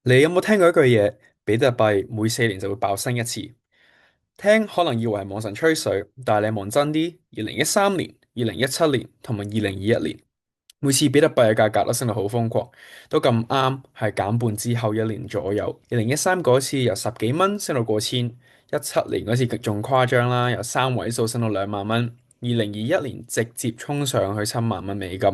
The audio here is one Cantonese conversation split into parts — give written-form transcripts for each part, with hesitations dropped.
你有冇聽過一句嘢？比特幣每4年就會爆升一次。聽可能以為係網上吹水，但係你望真啲，2013年、2017年同埋2021年，每次比特幣嘅價格都升到好瘋狂，都咁啱係減半之後1年左右。2013嗰次由十幾蚊升到過千，17年嗰次仲誇張啦，由3位數升到2萬蚊。2021年直接衝上去7萬蚊美金，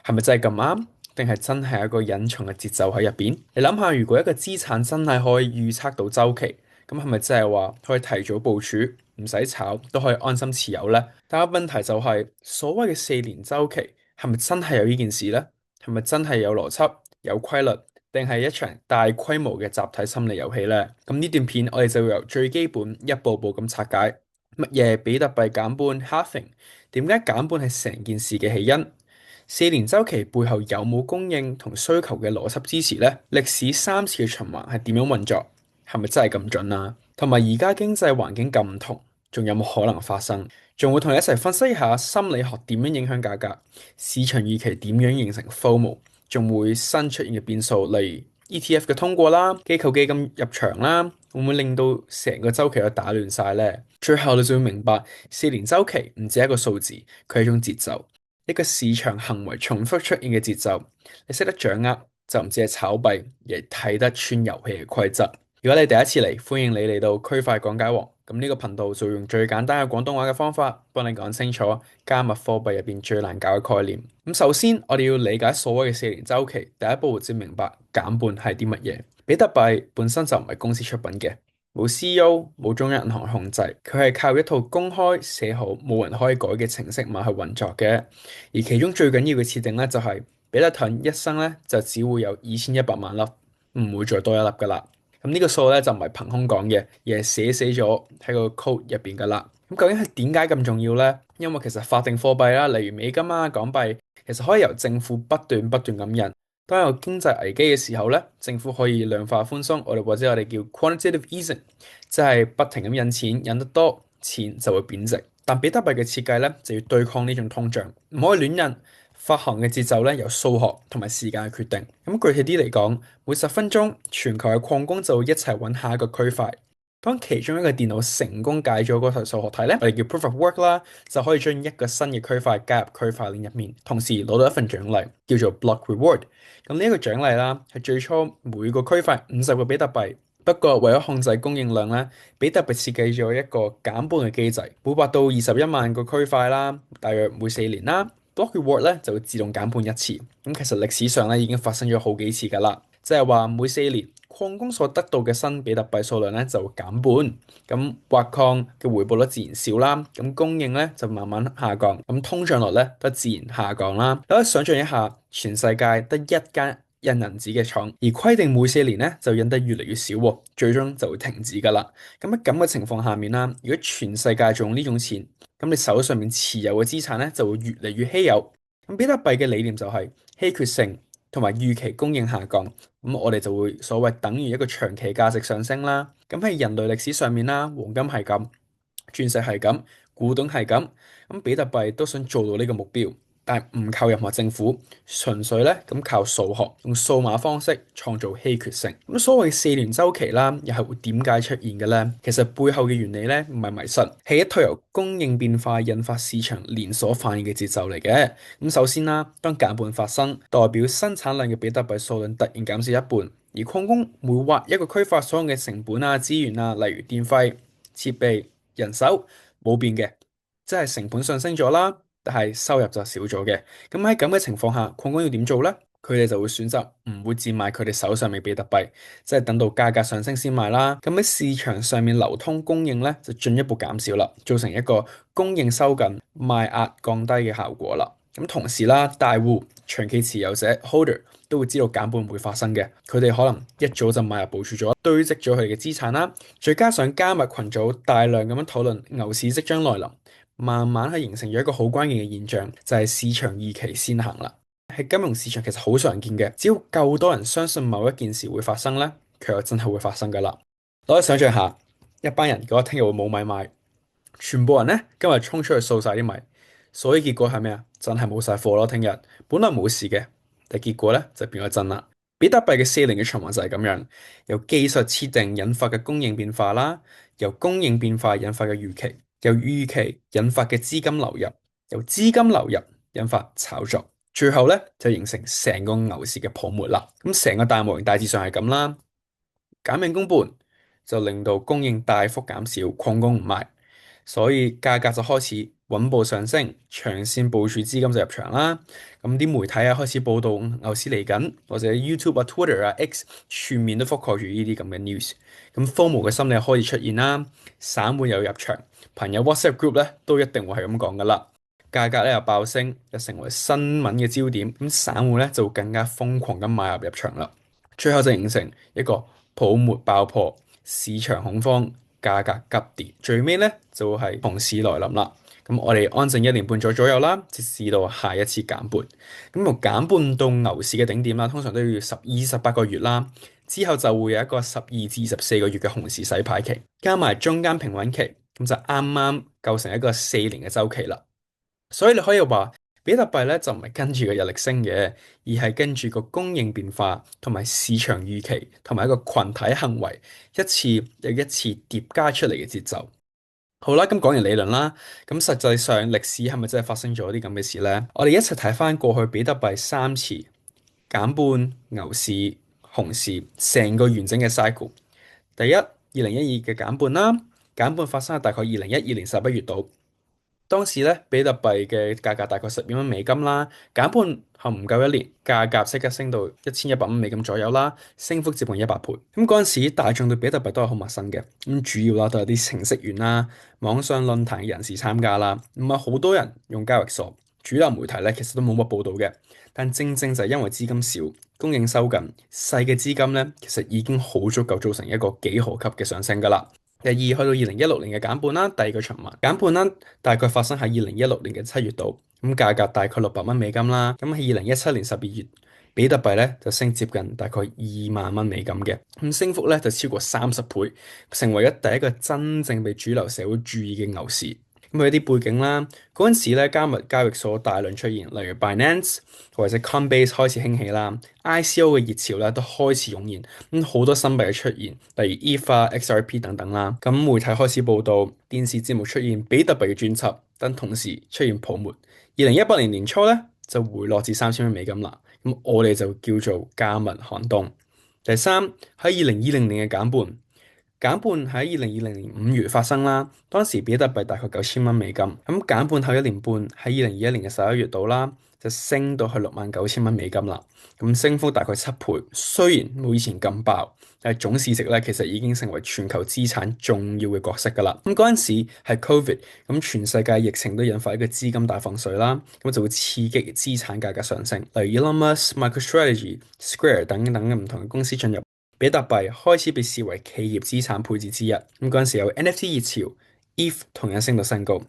係咪真係咁啱？定係真係有一個隱藏嘅節奏喺入邊？你諗下，如果一個資產真係可以預測到周期，咁係咪真係話可以提早部署，唔使炒都可以安心持有呢？但係問題就係，所謂嘅4年周期係咪真係有呢件事呢？係咪真係有邏輯、有規律，定係一場大規模嘅集體心理遊戲呢？咁呢段片我哋就會由最基本一步步咁拆解，乜嘢比特幣減半 （halving）？點解減半係成件事嘅起因？4年周期背後有冇供應同需求嘅邏輯支持呢？歷史3次嘅循環係點樣運作？係咪真係咁準啊？同埋而家經濟環境咁唔同，仲有冇可能發生？仲會同你一齊分析一下心理學點樣影響價格，市場預期點樣形成 FOMO，仲會新出現嘅變數，例如 ETF 嘅通過啦、機構基金入場啦，會唔會令到成個周期都打亂晒呢？最後你就會明白，4年周期唔止係一個數字，佢係一種節奏。一個市場行為重複出現嘅節奏，你識得掌握就唔止係炒幣，而係睇得穿遊戲嘅規則。如果你第一次嚟，歡迎你嚟到區塊講解王。咁呢個頻道就用最簡單嘅廣東話嘅方法，幫你講清楚加密貨幣入邊最難搞嘅概念。咁首先，我哋要理解所謂嘅4年周期，第一步就要明白減半係啲乜嘢。比特幣本身就唔係公司出品嘅。冇 CEO，冇中央銀行控制，佢係靠一套公開寫好、冇人可以改嘅程式碼去運作嘅。而其中最緊要嘅設定咧，就係比特盾一生咧就只會有2100萬粒，唔會再多一粒噶啦。咁呢個數咧就唔係憑空講嘅，而係寫死咗喺個 code 入邊噶啦。咁究竟係點解咁重要咧？因為其實法定貨幣啦，例如美金啊、港幣，其實可以由政府不斷咁印。當有經濟危機嘅時候咧，政府可以量化寬鬆，或者我哋叫 quantitative easing，即係不停咁印錢，印得多，錢就會貶值。但比特幣嘅設計咧就要對抗呢種通脹，唔可以亂印。發行嘅節奏咧由數學同埋時間去決定。咁具體啲嚟講，每10分鐘全球嘅礦工就會一齊揾下一個區塊。當其中一個電腦成功解咗嗰條數學題咧，我哋叫 proof of work 啦，就可以將一個新嘅區塊加入區塊鏈入面，同時攞到一份獎勵，叫做 block reward。咁呢一個獎勵啦，係最初每個區塊50個比特幣。不過為咗控制供應量咧，比特幣設計咗一個減半嘅機制，每挖到21萬個區塊啦，大約每4年啦，block reward 咧就會自動減半一次。咁其實歷史上咧已經發生咗好幾次㗎啦，即係話每4年礦工所得到嘅新比特幣數量咧就會減半，咁挖礦嘅回報率自然少啦，咁供應咧就慢慢下降，咁通脹率咧都自然下降啦。大家想象一下，全世界得一間印銀紙嘅廠，而規定每4年咧就印得越嚟越少喎，最終就會停止㗎啦。咁喺咁嘅情況下面啦，如果全世界仲用呢種錢，咁你手上面持有嘅資產咧就會越嚟越稀有。咁比特幣嘅理念就係稀缺性同埋預期供應下降。咁我哋就會所謂等於一個長期價值上升啦。咁喺人類歷史上面啦，黃金係咁，鑽石係咁，古董係咁。咁比特幣都想做到呢個目標，但係唔靠任何政府，純粹咧咁靠數學，用數碼方式創造稀缺性。咁所謂4年周期啦，又係會點解出現嘅咧？其實背後嘅原理咧唔係迷信，係一套由供應變化引發市場連鎖反應嘅節奏嚟嘅。咁首先啦，當減半發生，代表生產量嘅比特幣數量突然減少一半，而礦工每挖一個區塊所用嘅成本啊、資源啊，例如電費、設備、人手冇變嘅，即係成本上升咗啦，但係收入就少咗嘅。咁喺咁嘅情況下，礦工要點做呢？佢哋就會選擇唔會賤賣佢哋手上嘅比特幣，即係等到價格上升先賣啦。咁喺市場上面流通供應咧，就進一步減少啦，造成一個供應收緊、賣壓降低嘅效果啦。咁同時啦，大戶、長期持有者 holder 都會知道減半會發生嘅，佢哋可能一早就買入部署咗，堆積咗佢哋嘅資產啦。再加上加密群組大量咁樣討論牛市即將來臨，慢慢係形成咗一個好關鍵嘅現象，就係市場預期先行啦。喺金融市場其實好常見嘅，只要夠多人相信某一件事會發生咧，佢又真係會發生噶啦。我可以想象下，一班人如果聽日會冇米賣，全部人咧今日衝出去掃晒啲米，所以結果係咩啊？真係冇晒貨咯。聽日本來冇事嘅，但結果咧就變咗真啦。比特幣嘅4年嘅循環就係咁樣，由技術設定引發嘅供應變化啦，由供應變化引發嘅預期，由預期引發嘅資金流入，由資金流入引發炒作，最後咧就形成成個牛市嘅泡沫啦。咁成個大模型大致上係咁啦。減免公半就令到供應大幅減少，礦工唔賣，所以價格就開始穩步上升，長線部署資金就入場啦。咁啲媒體啊開始報道牛市嚟緊，或者 YouTube 啊、Twitter 啊、X 全面都覆蓋住呢啲咁嘅 news。咁 FOMO 嘅心理開始出現啦，散戶又入場，朋友 WhatsApp group 咧都一定會係咁講噶啦。價格咧又爆升，又成為新聞嘅焦點，咁散戶咧就更加瘋狂咁買入場啦。最後就形成一個泡沫爆破，市場恐慌，價格急跌，最尾咧就係熊市來臨啦。咁我哋安靜1年半左右啦，直至到下一次減半。咁由減半到牛市嘅頂點啦，通常都要28個月啦。之後就會有一個12至24個月嘅熊市洗牌期，加埋中間平穩期，咁就啱啱構成一個4年嘅周期啦。所以你可以話，比特幣咧就唔係跟住個日曆升嘅，而係跟住個供應變化同埋市場預期同埋一個群體行為一次又一次疊加出嚟嘅節奏。好啦，咁講完理論啦，咁實際上歷史係咪真係發生咗啲咁嘅事呢？我哋一齊睇翻過去比特幣3次減半、牛市、熊市成個完整嘅 cycle。第一，2012嘅減半啦，減半發生喺大概2012年11月度。當時咧，比特幣嘅價格大概12蚊美金啦，減半後唔夠1年，價格即刻升到1100蚊美金左右啦，升幅接近100倍。咁嗰陣時，大眾對比特幣都係好陌生嘅，咁主要啦都有啲程式員啦、網上論壇嘅人士參加啦，唔係好多人用交易所，主流媒體咧其實都冇乜報道嘅。但正正就係因為資金少、供應收緊、細嘅資金咧，其實已經好足夠造成一個幾何級嘅上升㗎啦。第二去到2016年嘅減半啦，第二個循環減半啦，大概發生喺2016年嘅7月度，咁價格大概600蚊美金啦。咁喺2017年12月，比特幣咧就升接近大概20000蚊美金嘅，咁升幅咧就超過30倍，成為咗第一個真正被主流社會注意嘅牛市。咁有啲背景啦，嗰陣時咧加密交易所大量出現，例如 Binance 或者 Coinbase 開始興起啦，ICO 嘅熱潮咧都開始湧現，咁好多新幣嘅出現，例如 ETH、XRP 等等啦。咁媒體開始報道，電視節目出現比特幣嘅專輯，但同時出現泡沫。2018年年初咧就回落至3000蚊美金啦，咁我哋就叫做加密寒冬。第三，喺2020年嘅減半。減半喺2020年5月發生啦，當時比特幣大概9000蚊美金，咁減半後1年半喺2021年11月度啦，就升到去69000蚊美金啦，咁升幅大概7倍。雖然冇以前咁爆，但係總市值咧其實已經成為全球資產重要嘅角色噶啦。咁嗰陣時係 Covid，咁全世界疫情都引發一個資金大放水啦，咁就會刺激資產價格上升，例如 Elon Musk、MicroStrategy、Square 等等嘅唔同嘅公司進入。比特幣開始被視為企業資產配置之一，咁嗰陣時有 NFT 熱潮，ETH 同樣升到新高。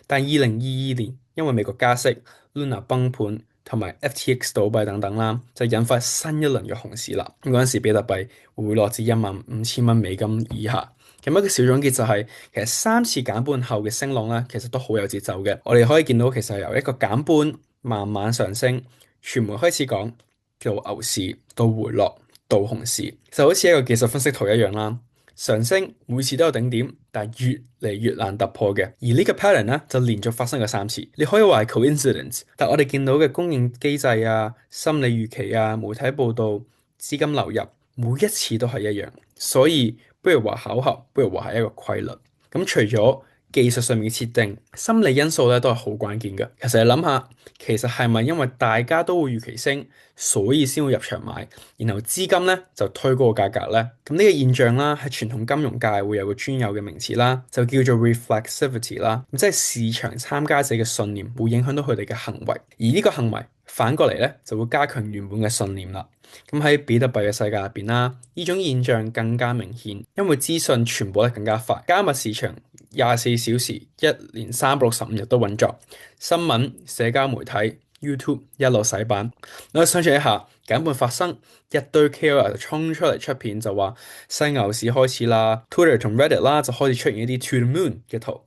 但2022年因為美國加息、Luna 崩盤同埋 FTX 倒閉等等啦，就引發新一輪嘅熊市啦。咁嗰陣時比特幣回落至15000蚊美金以下。咁一個小總結就係，其實3次減半後嘅升浪咧，其實都好有節奏嘅。我哋可以見到其實由一個減半慢慢上升，傳媒開始講叫牛市到回落。到熊市就好似一個技術分析圖一樣啦，上升每次都有頂點，但係越嚟越難突破嘅。而呢個 pattern 咧就連續發生咗3次，你可以話係 coincidence，但我哋見到嘅供應機制啊、心理預期啊、媒體報道、資金流入，每一次都係一樣，所以不如話巧合，不如話係一個規律。咁除咗技術上面嘅設定，心理因素咧都係好關鍵嘅。其實你諗下，其實係咪因為大家都會預期升，所以先會入場買，然後資金咧就推高個價格咧？咁呢個現象啦，喺傳統金融界會有個專有嘅名詞啦，就叫做 reflexivity 啦。咁即係市場參加者嘅信念會影響到佢哋嘅行為，而呢個行為反過嚟咧就會加強原本嘅信念啦。咁喺比特幣嘅世界入邊啦，呢種現象更加明顯，因為資訊傳播得更加快，加密市場24小時一年365日都運作，新聞、社交媒體、YouTube 一路洗版。我想象一下，減半發生，一堆 KOL 就衝出嚟出片就話新牛市開始啦，Twitter 同 Reddit 啦就開始出現一啲 to the moon 嘅圖，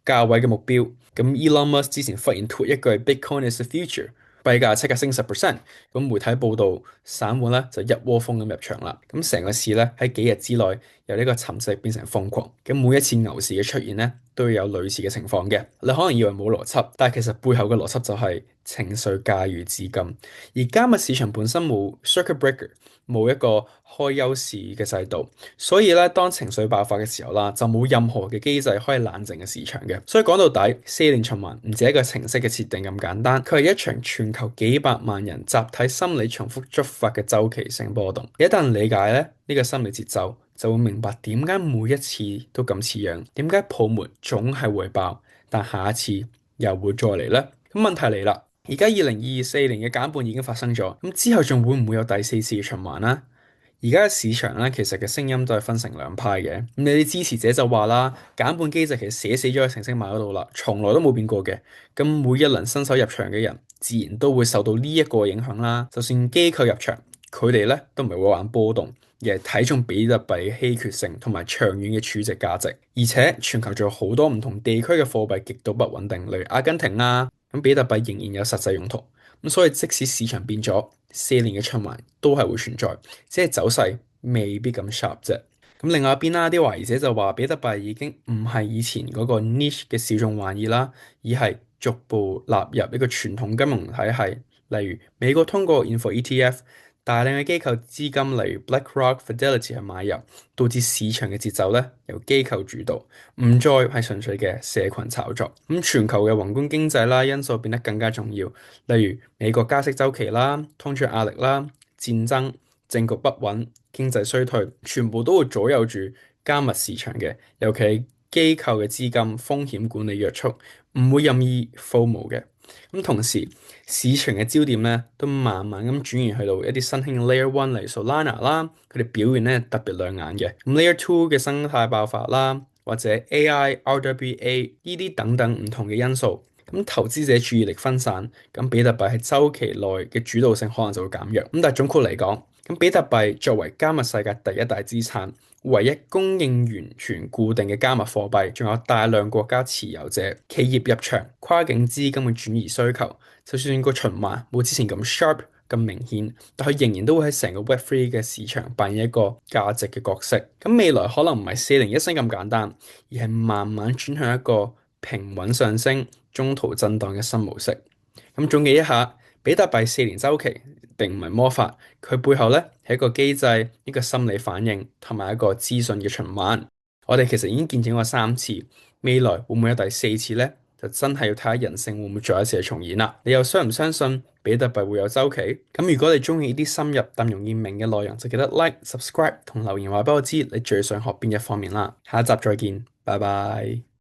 價位嘅目標。咁 Elon Musk 之前忽然 tweet 一句 Bitcoin is the future。幣價即刻升10%，咁媒體報道，散戶咧就一窩蜂咁入場啦，咁成個市咧喺幾日之內由呢個沉寂變成瘋狂，咁每一次牛市嘅出現咧都有類似嘅情況嘅。你可能以為冇邏輯，但係其實背後嘅邏輯就係情緒駕馭資金，而加密市場本身冇 circuit breaker，冇一個開休市嘅制度，所以咧當情緒爆發嘅時候啦，就冇任何嘅機制可以冷靜嘅市場嘅。所以講到底，四年循環唔止係一個程式嘅設定咁簡單，佢係一場全球幾百萬人集體心理重複觸發嘅周期性波動。一旦理解咧呢個心理節奏，就會明白點解每一次都咁似樣，點解泡沫總係會爆，但下一次又會再嚟呢？咁問題嚟啦，而家2024年嘅減半已經發生咗，咁之後仲會唔會有第四次嘅循環呢？而家嘅市場咧，其實嘅聲音都係分成兩派嘅。咁你啲支持者就話啦，減半機制其實寫死咗喺程式碼嗰度啦，從來都冇變過嘅。咁每一輪新手入場嘅人，自然都會受到呢一個影響啦。就算機構入場，佢哋咧都唔係會玩波動，而係睇重比特幣稀缺性同埋長遠嘅儲值價值。而且全球仲有好多唔同地區嘅貨幣極度不穩定，例如阿根廷啊，咁比特幣仍然有實際用途。咁所以即使市場變咗，四年嘅循環都係會存在，只係走勢未必咁 sharp 啫。咁另外一邊啦，啲懷疑者就話比特幣已經唔係以前嗰個 niche 嘅小眾玩意啦，而係逐步納入一個傳統金融體系，例如美國通過現貨 ETF。大量嘅機構資金例如 BlackRock、Fidelity 去買入，導致市場嘅節奏咧由機構主導，唔再係純粹嘅社群炒作。咁全球嘅宏觀經濟啦因素變得更加重要，例如美國加息週期啦、通脹壓力啦、戰爭、政局不穩、經濟衰退，全部都會左右住加密市場嘅，尤其係機構嘅資金風險管理約束，唔會任意 FOMO 嘅。咁同時，市場嘅焦點咧都慢慢咁轉移去到一啲新興嘅 Layer One 嚟 Solana 啦，佢哋表現咧特別亮眼嘅。咁 Layer Two 嘅生態爆發啦，或者 AI、RWA 呢啲等等唔同嘅因素，咁投資者注意力分散，咁比特幣喺周期內嘅主導性可能就會減弱。咁但係總括嚟講，咁比特幣作為加密世界第一大資產，唯一供應完全固定嘅加密貨幣，仲有大量國家持有者、企業入場、跨境資金嘅轉移需求。就算個循環冇之前咁 sharp 咁明顯，但佢仍然都會喺成個 Web3 嘅市場扮演一個價值嘅角色。咁未來可能唔係4零1升咁簡單，而係慢慢轉向一個平穩上升、中途震盪嘅新模式。咁總結一下，比特幣4年週期並唔係魔法，佢背後咧係一個機制、一個心理反應同埋一個資訊嘅循環。我哋其實已經見證過3次，未來會唔會有第四次呢？就真係要睇下人性會唔會再一次重演啦。你又相唔相信比特幣會有週期？咁如果你中意呢啲深入但容易明嘅內容，就記得 like、subscribe 同留言話俾我知你最想學邊一方面啦。下一集再見，拜拜。